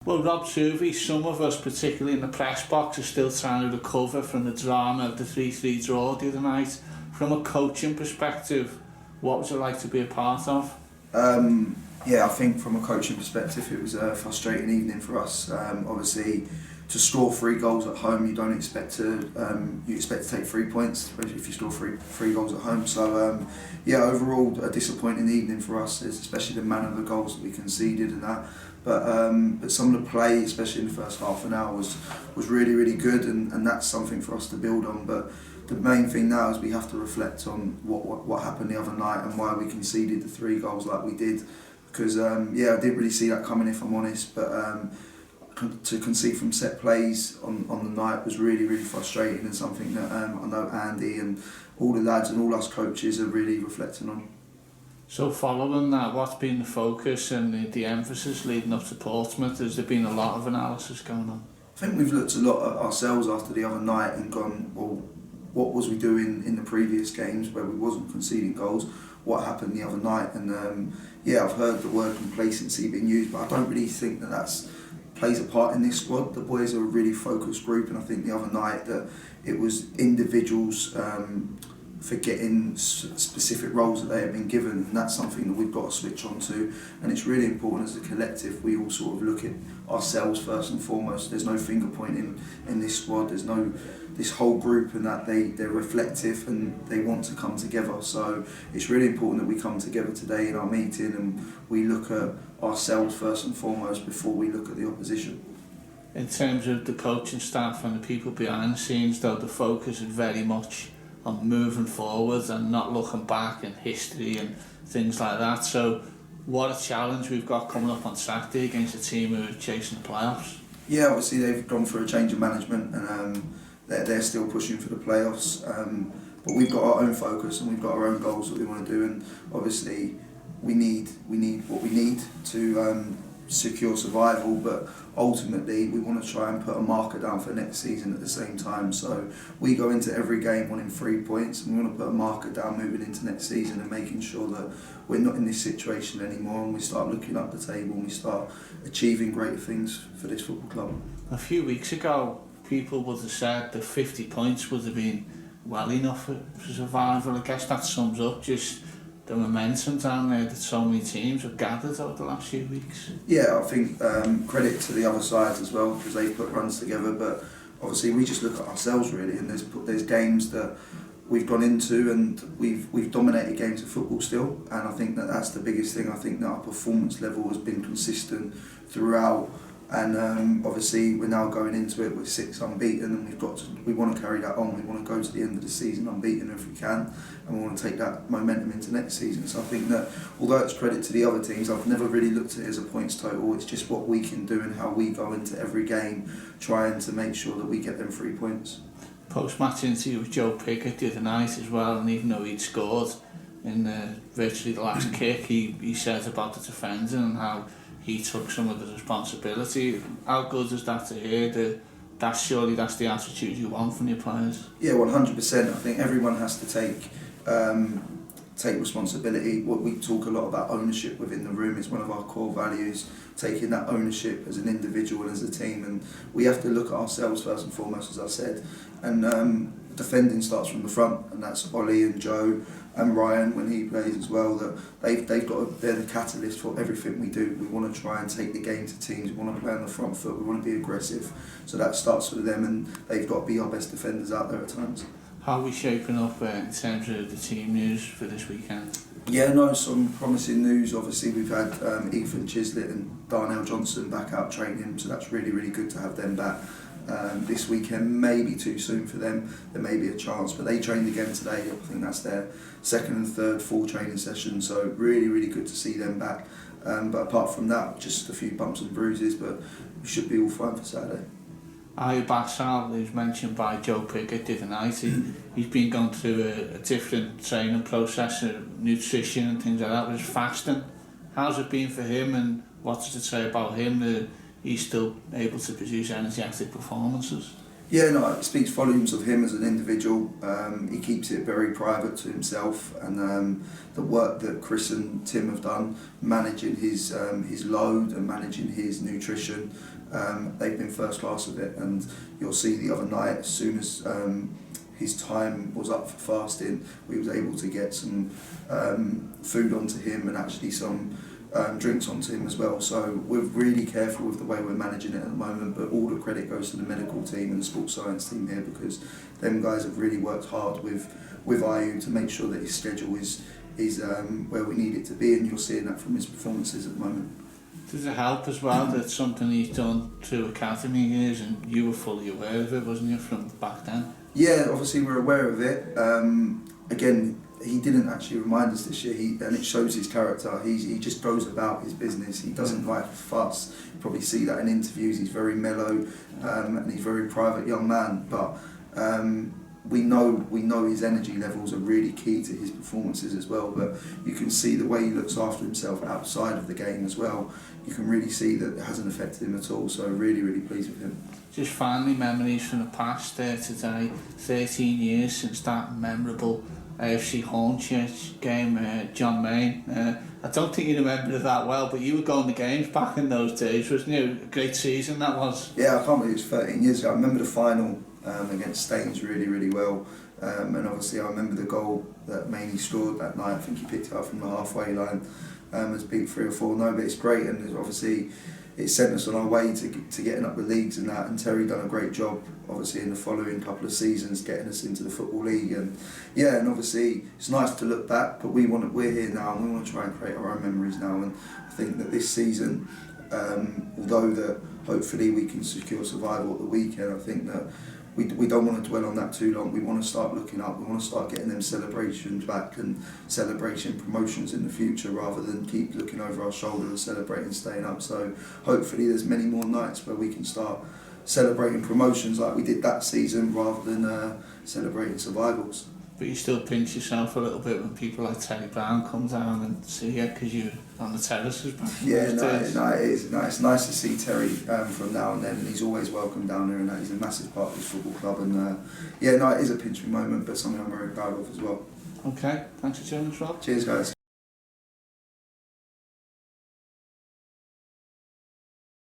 Well, Rob Tuvey, some of us, particularly in the press box, are still trying to recover from the drama of the 3-3 draw the other night. From a coaching perspective, what was it like to be a part of? Yeah, I think from a coaching perspective it was a frustrating evening for us. Obviously, to score 3 goals at home, you don't expect to you expect to take 3 points if you score three goals at home. So yeah, overall a disappointing evening for us, especially the manner of the goals that we conceded and that. But some of the play, especially in the first half an hour, was really, really good, and that's something for us to build on. But the main thing now is we have to reflect on what happened the other night and why we conceded the 3 goals like we did. Because yeah, I didn't really see that coming, if I'm honest. But to concede from set plays on the night was really, really frustrating, and something that I know Andy and all the lads and all us coaches are really reflecting on. So following that, what's been the focus and the emphasis leading up to Portsmouth? Has there been a lot of analysis going on? I think we've looked a lot at ourselves after the other night and gone, well, what was we doing in the previous games where we wasn't conceding goals? What happened the other night? And yeah, I've heard the word complacency being used, but I don't really think that plays a part in this squad. The boys are a really focused group, and I think the other night that it was individuals forgetting specific roles that they have been given, and that's something that we've got to switch on to. And it's really important as a collective we all sort of look at ourselves first and foremost. There's no finger pointing in this squad. There's no this whole group, and that they're reflective and they want to come together. So it's really important that we come together today in our meeting and we look at ourselves first and foremost before we look at the opposition. In terms of the coaching staff and the people behind the scenes, though, the focus is very much on moving forward and not looking back in history and things like that. So what a challenge we've got coming up on Saturday against a team who are chasing the playoffs. Yeah, obviously they've gone through a change of management, and they're still pushing for the playoffs. But we've got our own focus and we've got our own goals that we want to do, and obviously we need what we need to secure survival, but ultimately we want to try and put a marker down for next season at the same time. So we go into every game wanting 3 points, and we want to put a marker down moving into next season and making sure that we're not in this situation anymore, and we start looking up the table and we start achieving greater things for this football club. A few weeks ago people would have said that 50 points would have been well enough for survival. I guess that sums up just the momentum down there that so many teams have gathered over the last few weeks. Yeah, I think credit to the other sides as well, because they put runs together, but obviously we just look at ourselves really, and there's games that we've gone into and we've dominated games of football still, and I think that's the biggest thing. I think that our performance level has been consistent throughout, and obviously we're now going into it with 6 unbeaten, and we want to carry that on. We want to go to the end of the season unbeaten if we can, and we want to take that momentum into next season. So I think that although it's credit to the other teams, I've never really looked at it as a points total. It's just what we can do and how we go into every game trying to make sure that we get them 3 points. Post-match interview with Joe Pickett the other night as well, and even though he'd scored in virtually the last kick, he said about the defending and how he took some of the responsibility. How good is that to hear? That's the attitude you want from your players? Yeah, 100%. I think everyone has to take responsibility. What we talk a lot about ownership within the room is one of our core values, taking that ownership as an individual and as a team, and we have to look at ourselves first and foremost, as I said, and defending starts from the front, and that's Ollie and Joe and Ryan when he plays as well. That they're the catalyst for everything we do. We want to try and take the game to teams. We want to play on the front foot. We want to be aggressive. So that starts with them, and they've got to be our best defenders out there at times. How are we shaping up in terms of the team news for this weekend? Yeah, no, some promising news. Obviously, we've had Ethan Chislett and Darnell Johnson back out training, so that's really, really good to have them back. This weekend may be too soon for them. There may be a chance, but they trained again today. I think that's their second and third full training session, so really, really good to see them back. But apart from that, just a few bumps and bruises, but we should be all fine for Saturday. Ayub Bassal, who's mentioned by Joe Pickett the other night, he's been going through a different training process, nutrition and things like that, with his fasting. How's it been for him, and what does it say about him that he's still able to produce energetic performances? Yeah, no, it speaks volumes of him as an individual. He keeps it very private to himself, and the work that Chris and Tim have done managing his load and managing his nutrition they've been first class with it, and you'll see the other night, as soon as his time was up for fasting, we was able to get some food onto him and actually some drinks onto him as well. So we're really careful with the way we're managing it at the moment, but all the credit goes to the medical team and the sports science team here, because them guys have really worked hard with Ayu to make sure that his schedule is where we need it to be, and you're seeing that from his performances at the moment. Does it help as well that something he's done through academy years, and you were fully aware of it, wasn't you, from back then? Yeah, obviously we're aware of it. Again, he didn't actually remind us this year, and it shows his character. He just goes about his business. He doesn't like fuss. You probably see that in interviews. He's very mellow, and he's a very private young man. But we know his energy levels are really key to his performances as well. But you can see the way he looks after himself outside of the game as well. You can really see that it hasn't affected him at all. So really, really pleased with him. Just finally, memories from the past there today. 13 years since that memorable AFC Hornchurch game, John Main. I don't think you remember it that well, but you were going to games back in those days, wasn't you? A great season that was. Yeah, I can't believe it was 13 years ago. I remember the final against Staines really, really well. And obviously I remember the goal that Mainey scored that night. I think he picked it up from the halfway line. Has beat 3 or 4-0, but it's great, and obviously it sent us on our way to getting up the leagues and that, and Terry done a great job obviously in the following couple of seasons getting us into the Football League. And yeah, and obviously it's nice to look back, but we're here now and we want to try and create our own memories now. And I think that this season, although that hopefully we can secure survival at the weekend, I think that we don't want to dwell on that too long. We want to start looking up. We want to start getting them celebrations back and celebrating promotions in the future, rather than keep looking over our shoulder and celebrating staying up. So hopefully there's many more nights where we can start celebrating promotions like we did that season, rather than celebrating survivals. But you still pinch yourself a little bit when people like Terry Brown come down and see you, because you're on the terraces back in those days. It is. No, it's nice to see Terry from now and then, and he's always welcome down there, and he's a massive part of his football club. And it is a pinch me moment, but something I'm very proud of as well. Okay, thanks for joining us, Rob. Cheers, guys.